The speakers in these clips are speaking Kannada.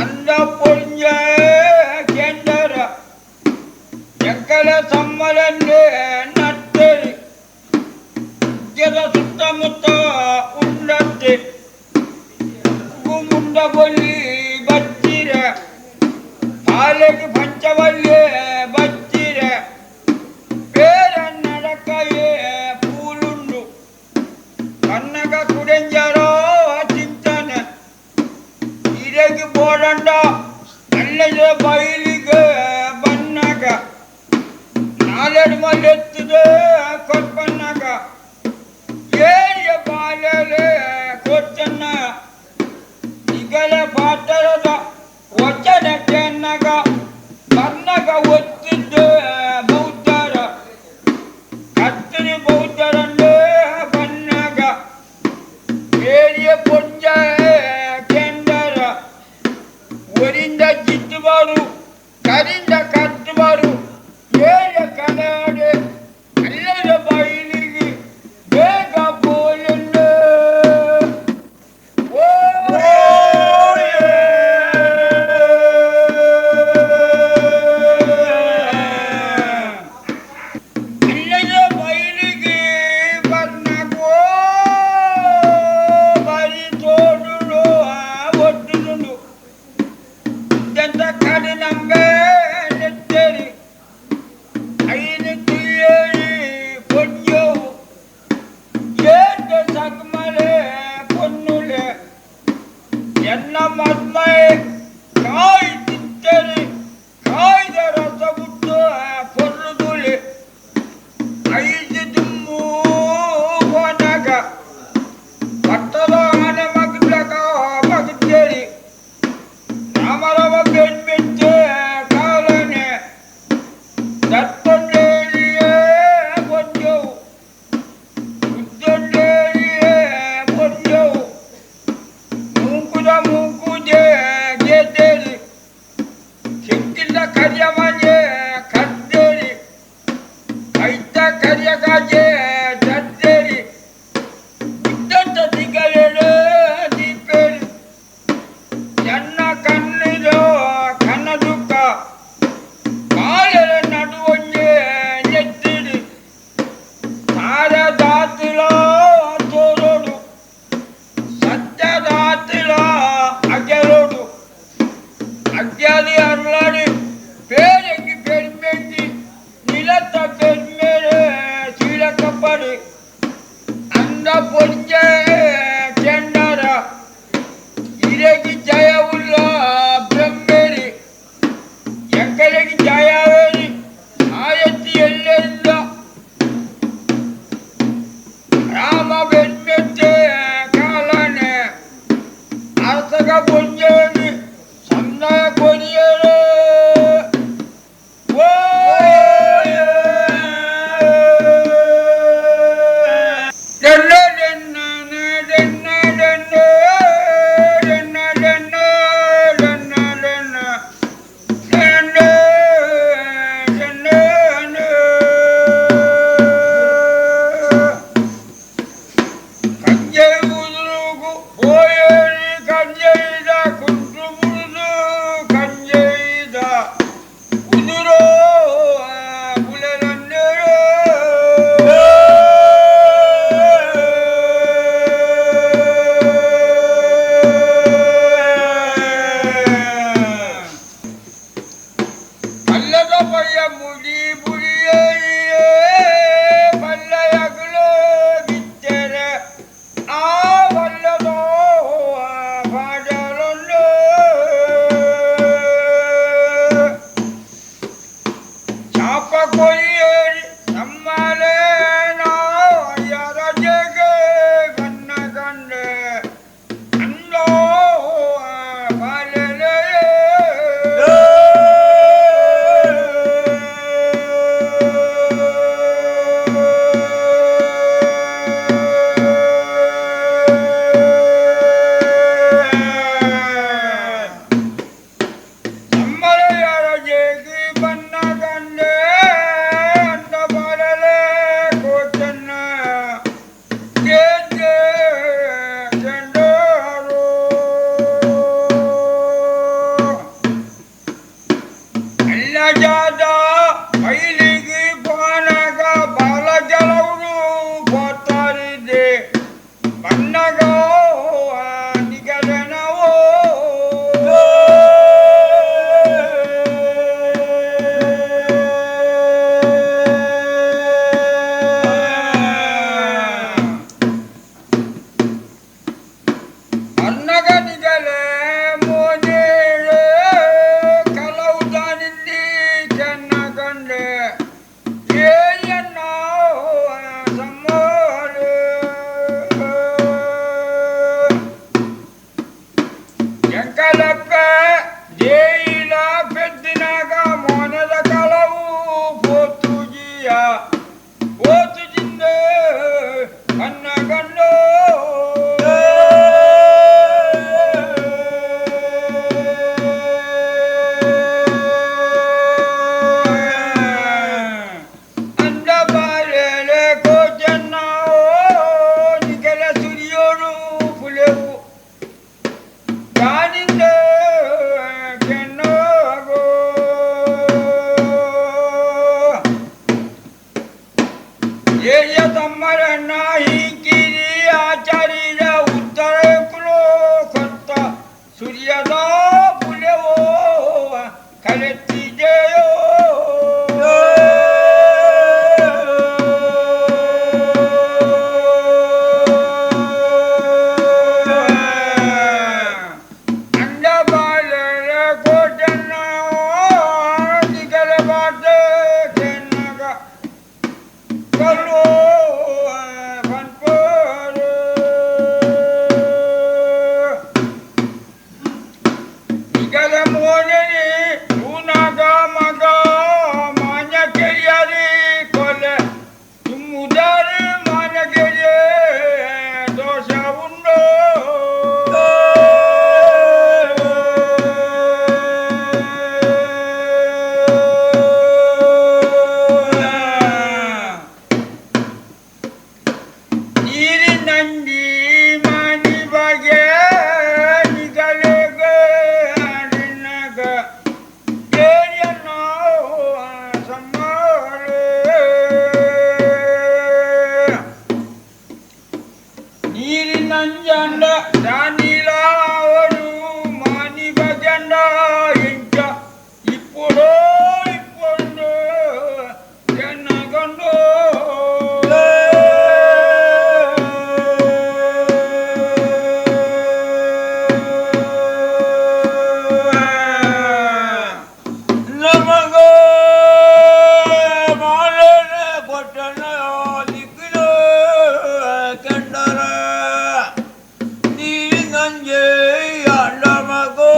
அந்த பொறிஞ்ச கேண்டர எக்கல சம்மலன்னு நட்டரி சுத்தமுத்த உண்டத்து முண்ட பொல்லி பச்சிர பாலகு பஞ்சவல்லே பச்சிர பேர நடக்கையே பூலுண்டு கண்ணக குடஞ்சரோ சிந்தன இறகு போடண்டா நல்ல பயிலுக்கு பண்ணக நாலடு மல்லெத்துது கொற்பண்ணக ஏரிய பாலலே கொச்சண்ண இகல பாத்தரத ஒச்சன ಕೆನ್ನಗ ಬನ್ನಗ ಒತ್ತಿದ್ದು ಬೌದ್ಧರ ಕತ್ತರಿ ಬೌದ್ಧರನ್ನು ಬನ್ನಗ ಏರಿಯ ಪೊಂಜ ಕೆಂಡರ ಒರಿಂದ ಜಿತ್ತುವರು ಕರಿಂದ ಕತ್ತುವರು ಏರಿಯ ಕನಾಡೆ ಅಲ್ಲದ ಬಯಲಿಗೆ ಬೇಗ ಬೋಲನ್ನು ಜಾದ ಮೈಲಿಗೆ ಪಾನಗ ಬಾಲ ಜಲವರು ಬರ್ತಾರಿದೆ ಬಣ್ಣಗ ನಿಗಲನವೋ ಅನ್ನಗ ನಿಗಲೆ ಮೋನೇಳೆ ಕಲವುದಾನಿಲ್ಲಿ ಚೆನ್ನಗಂಡೆ ಏಯನ್ನ ಸಮ್ಮೋಳೆ ಎಂಕಲಪ್ಪ ಜೈಲ ಪೆದ್ದಿನಾಗ ಮೋನದ ಕಲವು ಪೋತುಜಿಯ ಪೋತುಜಿಂದೆ ಕನ್ನಗಂಡೋ ಅಂದ ಬಾಳೆಲೆ ಕೋಚನ್ನೋ ನಿಗಲ ಸುರಿಯೋರು ಪುಲೆವು ಕಾನಿಂದ ಕೆನ್ನೋಗೋ ಏಯ ತಮ್ಮರನ್ನ ಹಿಂಕಿರಿ ಆಚಾರ್ಯ ಉತ್ತರ ಕುಲೋ ಕೊತ್ತ ಸೂರ್ಯದ ಪುಲೆವೋ ಕಲೆತ್ತಿದೆಯೋ ಅಂಡ ಬಾಳೆರ ಕೋಟನ್ನ ನಿಗಲ ಬಾಟೆ ಕೆನ್ನಗ ಕಲ್ಲೋ ಬನ್ಪೋರು ನಿಗಲ ಮೋನನಿ ತೂನಾಗ ಮಗ ಮಾನ್ಯ ಕೆರಿಯರಿ ಕೊಲೆ ತುಂಬುದಾರಿ ಮಾನ್ಯ ಕೆರಿಯೇ ದೋಷ ಉಂಡೋ ನೀರಿನಂಜಿ ಮನಿ ಬಗೆ ನಿಗಲೆಗೆ ನಿನಗ ಕೇರಿಯನ್ನೋ ಸಮ್ಮೋಳೆ ನೀರಿನಂಜಂಡ ದಾನಿಲ ಅವರು ಮನಿ ಬಜಂಡ ಇಂಚ ಇಪ್ಪುಡೋ ಇಪ್ಪೊಂದು ಚೆನ್ನಗೊಂಡು ನಮಗೋ ಮಾಲನೆ ಕೊಟ್ಟನ ದಿಕ್ಕಿನ ಕಂಡರ ನೀ ನಂಜೆ ಅಣ್ಣ ಮಗೋ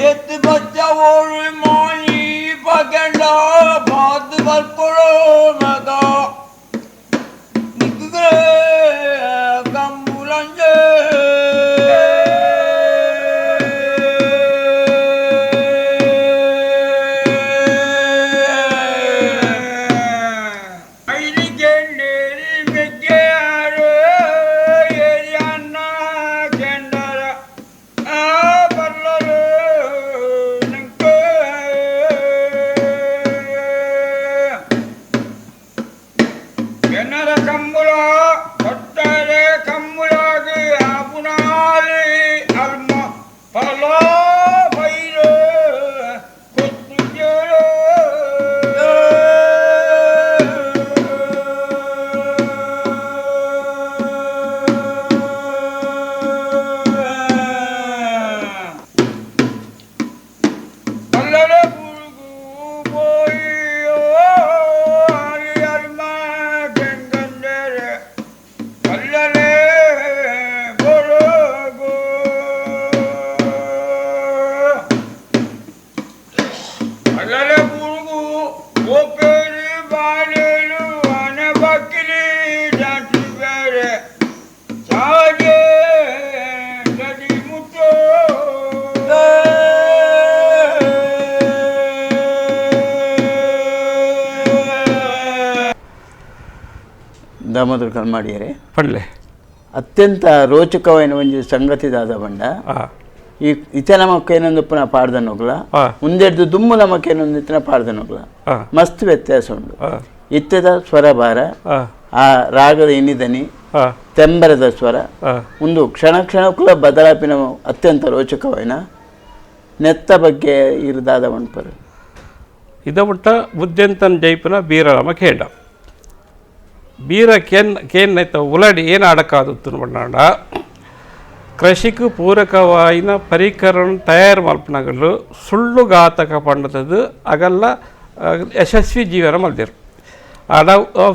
ಎತ್ತು ಬಚ್ಚವೋಳು ಮೋನಿ ಪಗಂಡ ಬಾದ್ ಬರ್ಕೊಳೋ ಮಗ ನಿಗ್ರೆ ಕಂಬುಲಂಜೆ ಐಲಿಗೆಂಡೇರಿ ಮೆಗ್ಗೆಯಾರು ಏರಿಯನ್ನ ಕೆಂಡರ ಆ ಬಲ್ಲರು ನಂಗೆ ಕೆನ್ನರ ಕಂಬುಳ ಕೊಟ್ಟರೆ ಕಂಬುಳಾಗಿ ಆಪುನಾಲಿ ಅಲ್ಮ ಫಲ ಬೈರು ಕೊತ್ತು ಜೇರು ಕಲ್ಲರ ಪುರುಗು ಬೋಯಿಯೋ ಆಲಿ ಅಲ್ಮ ಕೆಂಗಂದರೆ ಕಲ್ಲಲೆ ಬೊರಗೋ ಕಲ್ಲರ ಪುರುಗು ಗೋಪೇರಿ ಬಾಳೆಲು ಅನೆ ಬಕ್ಕಿಲಿ ದಾಟಿ ಬೇರೆ ಸಾಗೆ ಗಡಿ ಮುಟ್ಟೋ ದಾಮೋದರ ಕಲ್ಮಾಡಿಯರೆ ಪಡ್ಲೆ ಅತ್ಯಂತ ರೋಚಕವಾದ ಒಂದು ಸಂಗತಿ ದಾದ ಬಂಡ ಇತ್ತೆ ನಮಕ್ಕೇನೊಂದು ಪುನಃ ಪಾಡ್ದನೋಗ್ಲ ಮುಂದೆಡ್ದು ದುಮ್ಮು ನಮಕ್ಕೇನೊಂದು ಇತ್ತಿನ ಪಾಡ್ದನೋಗ್ಲ ಮಸ್ತ್ ವ್ಯತ್ಯಾಸ ಉಂಟು. ಇತ್ತದ ಸ್ವರಭಾರ, ಆ ರಾಗದ ಇನಿದನಿ, ತೆಂಬರದ ಸ್ವರ ಒಂದು ಕ್ಷಣ ಕ್ಷಣಕ್ಕೂ ಬದಲಾಪಿನ ಅತ್ಯಂತ ರೋಚಕವಾಯಿನ ನೆತ್ತ ಬಗ್ಗೆ ಇರದಾದ ಮಣ್ಪರು ಇದ ಬಿಟ್ಟ ಬುದ್ಧಂತನ ಜೈಪುನ ಬೀರಳಮ ಕೇಂಡ ಬೀರ ಕೇನ್ನೈತ ಉಲಡಿ ಏನು ಅಡಕಾದತ್ತು ಬಣ್ಣಾಂಡ ಕೃಷಿಗೆ ಪೂರಕವಾಯಿನ ಪರಿಕರಣ ತಯಾರು ಮಲ್ಪನಗಳು ಸುಳ್ಳು ಘಾತಕ ಪಂಡದದು ಅಗಲ್ಲ ಯಶಸ್ವಿ ಜೀವನ ಮಲ್ದಿರು ಆಡ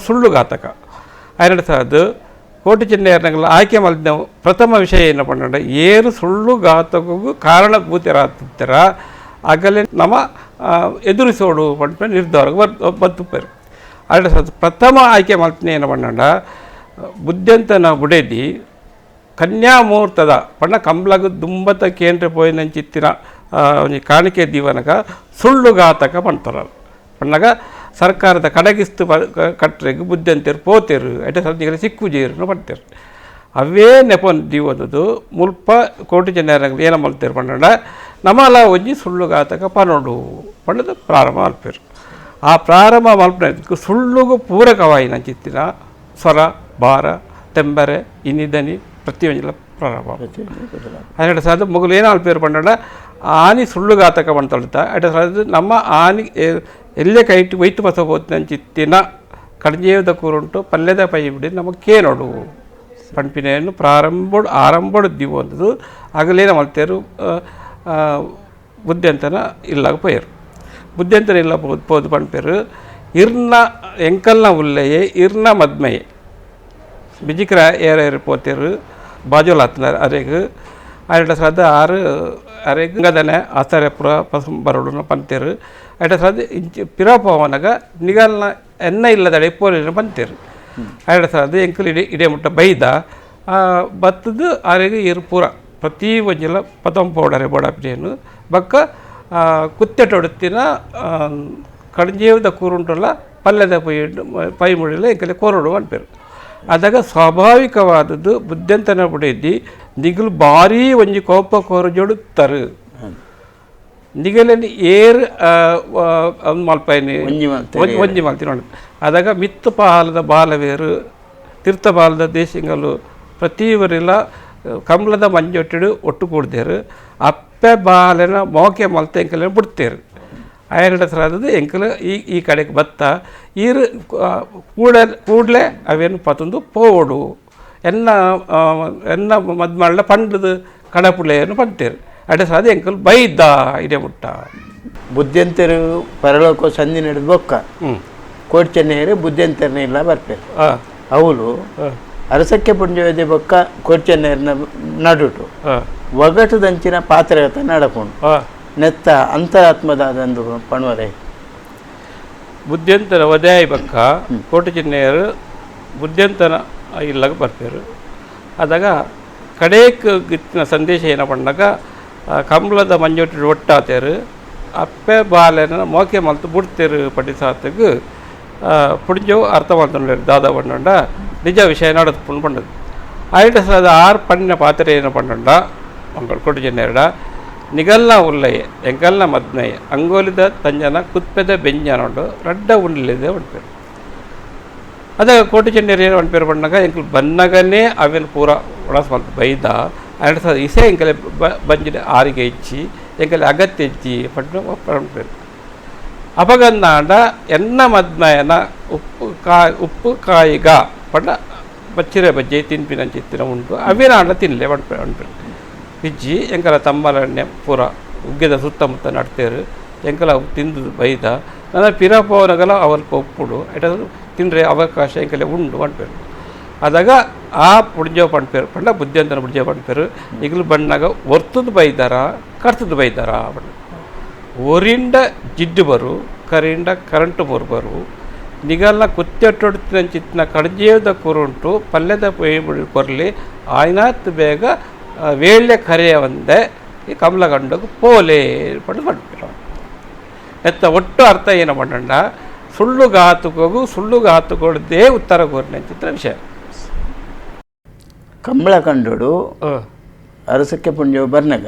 ಸುಳ್ಳು ಘಾತಕ ಎರಡು ಸಾದು ಕೋಟಿ-ಚೆನ್ನಯ್ಯನಗಳ ಆಯ್ಕೆ ಮಲ್ದ ಪ್ರಥಮ ವಿಷಯ ಏನು ಪಂಡ ಏರು ಸುಳ್ಳು ಘಾತಕಗೂ ಕಾರಣಭೂತರಾಗ್ತಿರ್ತಾರ ಆಗಲೇ ನಮ್ಮ ಎದುರಿಸೋಡು ಪಂಡ ನಿರ್ಧಾರಕ್ಕೆ ಬರ್ತುಪ್ಪರು ಎರಡು ಸಾದು ಪ್ರಥಮ ಆಯ್ಕೆ ಮಲ್ತನೇ ಏನು ಪಂಡ ಬುದ್ಧಂತನ ಬುಡೇದಿ ಕನ್ಯಾ ಮುಹೂರ್ತದ ಪಣ್ಣ ಕಂಬ್ಲಗ ದುಂಬತ ಕೇಂದ್ರ ಪೋಯಿನಂಚಿತ್ತಿನ ಒಂಜಿ ಕಾಣಿಕೆ ದೀವನಗ ಸುಳ್ಳು ಘಾತಕ ಪಣ್ತಾರ ಪಣ್ಣಗ ಸರ್ಕಾರದ ಕಡಗಿಸ್ತು ಕಟ್ರೆಗೆ ಬುದ್ಧಂತೇರು ಪೋತೇರು ಐಟ ಸದ್ಯಗಳ ಸಿಕ್ಕುಜೇರು ಪಡ್ತೇರು ಅವೇ ನೆಪ ದೀವನದು ಮುಲ್ಪ ಕೋಟಿ-ಚೆನ್ನಯ್ಯನಗಳು ಏನ ಮಲ್ತೇರು ಪಂಡ ನಮ್ಮಲ ಒಂಜಿ ಸುಳ್ಳು ಘಾತಕ ಪನೋಡು ಪಂಡದು ಪ್ರಾರಂಭ ಮಲ್ಪೇರು. ಆ ಪ್ರಾರಂಭ ಮಲ್ಪನ ಸುಳ್ಳುಗೂ ಪೂರಕವಾಯಿನಂಚಿತ್ತಿನ ಸ್ವರ ಭಾರ ತೆಂಬರೆ ಇನಿದನಿ ಪ್ರತಿಯೊಂದಿಲ್ಲ ಪ್ರಾರಂಭ ಎರಡು ಸಾಧ ಮೊಗಲು ಏನು ಅಲ್ಪೇರು ಪಂಡ ಆನಿ ಸುಳ್ಳು ಘಾತಕ ಪಂತಳ್ತಾ ಎರಡು ಸಾಧ ನಮ್ಮ ಆನಿ ಎಲ್ಲೇ ಕೈಟ್ ವೈಟ್ ಬಸಬೋತಿನ ಕಡ್ಜೇದ ಕೂರುಂಟು ಪಲ್ಯದ ಪೈ ಬಿಡಿ ನಮಗೆ ಕೇನೋಡು ಪಂಪಿನೆಯನ್ನು ಆರಂಭಡು ದಿವು ಅಂದದು ಆಗಲೇನ ಮಲ್ತೇರು ಬುದ್ಧಂತನ ಇಲ್ಲಾಗ ಪೋಯರು ಬುದ್ಧಂತನ ಇಲ್ಲ ಪೋದು ಪಂಪೇರು ಇರ್ನ ಎಂಕಲ್ನ ಉಲ್ಲೆಯೇ ಇರ್ನ ಮದ್ಮೆಯೇ ಬಿಜಿಕ್ರ ಏರು ಪೋತೇರು ಬಾಜೋಲ್ ಹತ್ತನ ಅರೆಗೆ ಎರಡು ಸಾಧ ಆರು ಅರೆಗದನೆ ಆಚಾರ್ಯಪುರ ಬರೋಡು ಪಂತೇರು ಎರಡು ಸಾಧ ಇಂಚು ಪಿರಪವನಗ ನಿಗಲ್ನ ಎನ್ನ ಇಲ್ಲದಡೆ ಪೋಲಿನ ಪಂತೇರು ಎರಡು ಸಾಧ ಎಂಕಲ್ ಇಡೇ ಮುಟ್ಟ ಬೈದ ಬತ್ತದು ಅರೆಗೆ ಇರು ಪೂರ ಪ್ರತಿ ಒಂಜಿಲ ಪತಂ ಪೌಡರೆ ಬೋಡಾಪಿಡಿಯನ್ನು ಬಕ್ಕ ಕುತ್ತೆಟೊಡುತ್ತಿನ ಕಡ್ಜೇವದ ಕೂರುಂಟಲ್ಲ ಪಲ್ಯದ ಪೈ ಮುಡಿಲ ಎಂಕಲೆ ಕೋರೋಡು ಅನ್ಪೇರು ಅದಾಗ ಸ್ವಾಭಾವಿಕವಾದದ್ದು ಬುದ್ಧಂತನ ಬುಡೇದಿ ನಿಗಲು ಭಾರೀ ಒಂಜಿ ಕೋಪ ಕೊರಜೊಡುತ್ತಾರೆ ನಿಗಲಲ್ಲಿ ಏರು ಮಲ್ಪೈನಿ ಒಂಜಿ ಮಲ್ತಿ ನೋಡಿ ಅದಾಗ ಮಿತ್ತು ಪಾಲದ ಬಾಲವೇರು ತೀರ್ಥಪಾಲದ ದೇಶಗಳು ಪ್ರತಿಯವರೆಲ್ಲ ಕಂಬಳದ ಮಂಜೊಟ್ಟಿಡು ಒಟ್ಟು ಕೂಡ್ದೇರು ಅಪ್ಪೆ ಬಾಲನ ಮೋಕೆ ಮಲ್ತೆ ಎಂಕಲ ಬಿಡ್ತೇರು ಎರಡು ಥರದ್ದು ಎಂಕಲ ಈ ಕಡೆಗೆ ಬತ್ತ ಈರು ಕೂಡಲೇ ಅವೇನು ಪತ್ತೊಂದು ಪೋಡು ಎನ್ನ ಮದ್ ಮಾಡಲ ಪಂಡದು ಕಡಪುಳೆಯನ್ನು ಪಂತೇರು ಎರಡು ಥರದ್ದು ಎಂಕಲ್ ಬೈದ ಇದೇ ಮುಟ್ಟ ಬುದ್ಧಂತರು ಪರಲೋಕ ಸಂಧಿ ನಡೆದು ಬೊಕ್ಕ ಕೋಟಿ-ಚೆನ್ನಯ್ಯರು ಬುದ್ಧಂತರನ್ನ ಇಲ್ಲ ಬರ್ಪೇರು ಅವಳು ಅರಸಕ್ಕೆ ಪುಂಜೋದೆ ಬೊಕ್ಕ ಕೋಟಿ-ಚೆನ್ನಯ್ಯರನ್ನ ನಡುಟು ಒಗಟುದಂಚಿನ ಪಾತ್ರಗತ ನಡಕೊಂಡು ನೆತ್ತ ಅಂತರಾತ್ಮದಾದಂದು ಪಣವರೆ ಬುದ್ಧಂತನ ಒದಾಯ ಬಕ್ಕ ಕೋಟಿ-ಚೆನ್ನಯ್ಯರು ಬುದ್ಧಂತನ ಇಲ್ಲಾಗ ಬರ್ಪೇರು ಅದಾಗ ಕಡೇಕ್ ಗಿತ್ತಿನ ಸಂದೇಶ ಏನ ಪಂಡಾಗ ಕಂಬಳದ ಮಂಜೊಟ್ಟು ಒಟ್ಟಾತೇರು ಅಪ್ಪೆ ಬಾಲೆನ ಮೋಕೆ ಮಲ್ತು ಬಿಡ್ತೇರು ಪಡಿಸಾತಗೆ ಪುಡಿಜವು ಅರ್ಥ ಮಾಡ್ತಾರೆ ದಾದ ಪಂಡ ನಿಜ ವಿಷಯ ನಡದು ಪುಣ್ ಪಂಡದು ಐಟ ಸಾದ ಆರು ಪಣ್ಣಿನ ಪಾತ್ರೆ ಏನು ಪಂಡ ಮಂಗಳು ಕೋಟಿ-ಚೆನ್ನಯ್ಯರ ನಿಗಲ್ನ ಉಲ್ಲಯ್ಯ ಎಂಕಲ್ನ ಮದ್ನಯ್ಯ ಅಂಗೋಲಿದ ತಂಜನ ಕುತ್ಪೆದ ಬೆಂಜನೋಡು ರಡ್ಡ ಉಂಡ್ಲಿದೆ ಹೊಂಟ್ಪೇರು ಅದಾಗ ಕೋಟಿ-ಚೆನ್ನಯ್ಯರು ಏನು ಹೊಂಟ್ಪೇರು ಪಂಡಾಗ ಎಂಕಲ್ ಬನ್ನಗನೇ ಅವೇನು ಪೂರ ಒಳಸ್ ಮಲ್ತು ಬೈದ ಎರಡು ಸಾದ ಇಸೆ ಎಂಕಲೆ ಬಂಜಿನ ಆರಿಗೆ ಇಚ್ಚಿ ಎಂಕಲೆ ಅಗತ್ಯ ಇಚ್ಚಿ ಪಂಡು ಹೊಂಟ್ಪೇರು ಅಪಗನ್ನಾಂಡ ಎನ್ನ ಮದ್ಮಯನ ಉಪ್ಪು ಕಾಯಿಗ ಪಂಡ ಬಚ್ಚಿರೆ ಬಜ್ಜೆ ತಿನ್ಪಿನ ಚಿತ್ತಿನ ಉಂಟು ಅವೇನಾಂಡ ತಿನ್ನಲೆ ಹೊಂಟ್ಪೇರು ಇಜ್ಜಿ ಎಂಕಲ ತಮ್ಮಲಣ್ಣೆ ಪೂರ ಉಗ್ಗೆದ ಸುತ್ತಮುತ್ತ ನಡ್ತೇರು ಎಂಕಲ ತಿಂದು ಬೈದ ನನ್ನ ಪಿರಪವನಗಲ ಅವಲ್ಪ ಒಪ್ಪುಡು ಐಟ ತಿಂದರೆ ಅವಕಾಶ ಎಂಕಲೆ ಉಂಡು ಪಂಪೇರು ಅದಾಗ ಆ ಪುಡ್ಜೋ ಪಂಪೇರು ಪಂಡ ಬುದ್ಧಂತನ ಪುಡ್ಜೋ ಪಂಪೇರು ಈಗಲೂ ಬಣ್ಣಾಗ ಒರ್ತದು ಬೈದಾರ ಕರ್ತದು ಬೈದಾರ ಬಣ್ಣ ಒರಿಂದ ಜಿಡ್ಡು ಬರು ಕರಿಂದ ಕರೆಂಟು ಬರು ನಿಗಲ್ನ ಕುತ್ತೆಟ್ಟೊಡ್ತಿನ ಚಿತ್ತಿನ ಕಡ್ಜೇದ ಕೂರುಂಟು ಪಲ್ಯದ ಕೊರಲಿ ಆಯ್ನಾತ್ ಬೇಗ ವೇಳ್ಯ ಕರೆಯ ಒಂದೇ ಈ ಕಮಲಗಂಡಗೆ ಪೋಲೆ ಪಂಡು ಪಂಡು ಎತ್ತ ಒಟ್ಟು ಅರ್ಥ ಏನು ಪಂಡ ಸುಳ್ಳು ಘಾತುಕೊಡದೇ ಉತ್ತರ ಕೋರಿನ ಚಿತ್ರ ವಿಷಯ ಕಂಬಳ ಕಂಡೋಡು ಅರಸಕ್ಕೆ ಪುಂಜವು ಬರ್ನಗ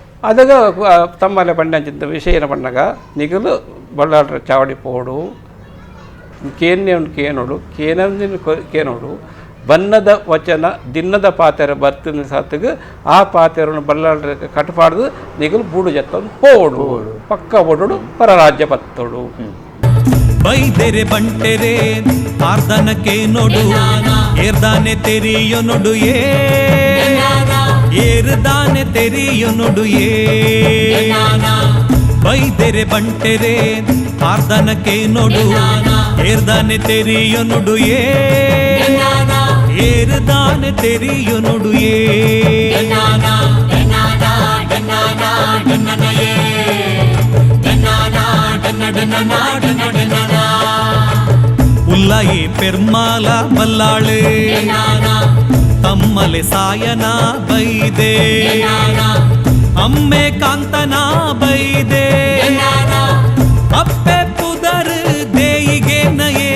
అదగా తమ్మల పండించిన విషయం పండగ నిగులు బళ్ళాడ చావడి పోడు ಕೇನೋಡು ಕೇನೋಡು ಬನ್ನದ ವಚನ ದಿನ್ನದ ಪಾತೆರ ಬರ್ತಿನ ಸಾತಿಗೆ ಆ ಪಾತೆರನ್ನು ಬಲ್ಲಾಳ ಕಟ್ಟಪಾಡ್ದು ನಿಗಲು ಬೂಡು ಜತ್ತ ಪೋಡು ಪಕ್ಕ ಓಡೋಡು ಪರರಾಜ್ಯ ಪತ್ತೋಡು ಬೈದೆರೆ ಬಂಟೆರೆ ಪಾರ್ಧನಕ್ಕೆ ನೋಡು ಏರ್ದಾನೆ ತೆರಿಯೋ ನೋಡು ಏರ್ದಾನೆ ತೆರಿಯೋ ನೋಡು ಬೈದೆರೆ ಬಂಟೆರೆ ಪಾರ್ಧನಕ್ಕೆ ನೋಡು ಏರ್ದಾನೆ ತೆರಿಯೋ ನೋಡು ಏರ್ದಾನೆ ತೆರಿಯೋ ನೋಡು ಉಲ್ಲಾಯಿ ಪೆರ್ಮಾಲ ಬಲ್ಲಾಳೆ ತಮ್ಮಲೆ ಸಾಯನ ಬೈದೆ ಅಮ್ಮೆ ಕಾಂತನ ಬೈದೆ ಅಪ್ಪೆ ಪುದರ್ ದೇಯಿಗೆ ನಯೇ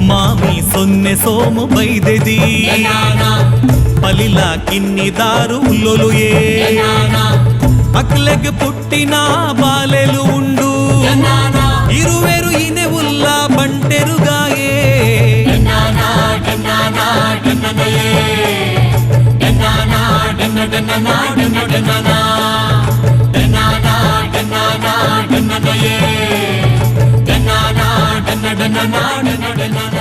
ಮಾಮಿ ಸೊನ್ನೆ ಸೋಮು ಬೈದೆದಿ ಪಲಿಲ ಕಿನ್ನಿದಾರು ಉಲ್ಲೊಲುಯೇ ಅಕ್ಲೆಗ್ ಪುಟ್ಟಿನ ಬಾಲೆಲು ಉಂಡು ಇರುವೆರು ಇನೆ ಉಲ್ಲ ಬಂಟೆರುಗಾಯೇ na